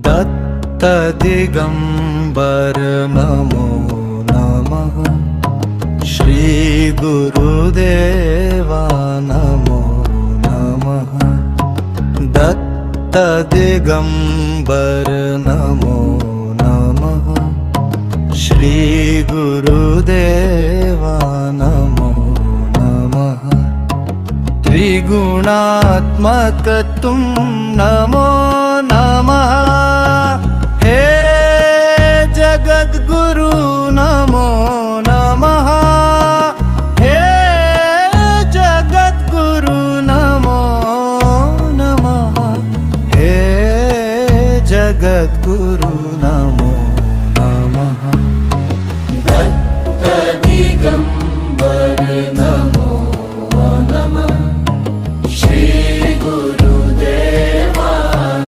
दत्तदिगम्बर नमो नमः। श्री गुरुदेवा नमो नमः। दत्तदिगम्बर नमो नमः। श्री गुरुदेवा नमो नमः। त्रिगुणात्मक तुम नमो नमः। हे जगद्गुरु नमो नमः। हे जगद्गुरु नमो नमः। हे जगद्गुरु नमो नमः। दत्तदिगम्बर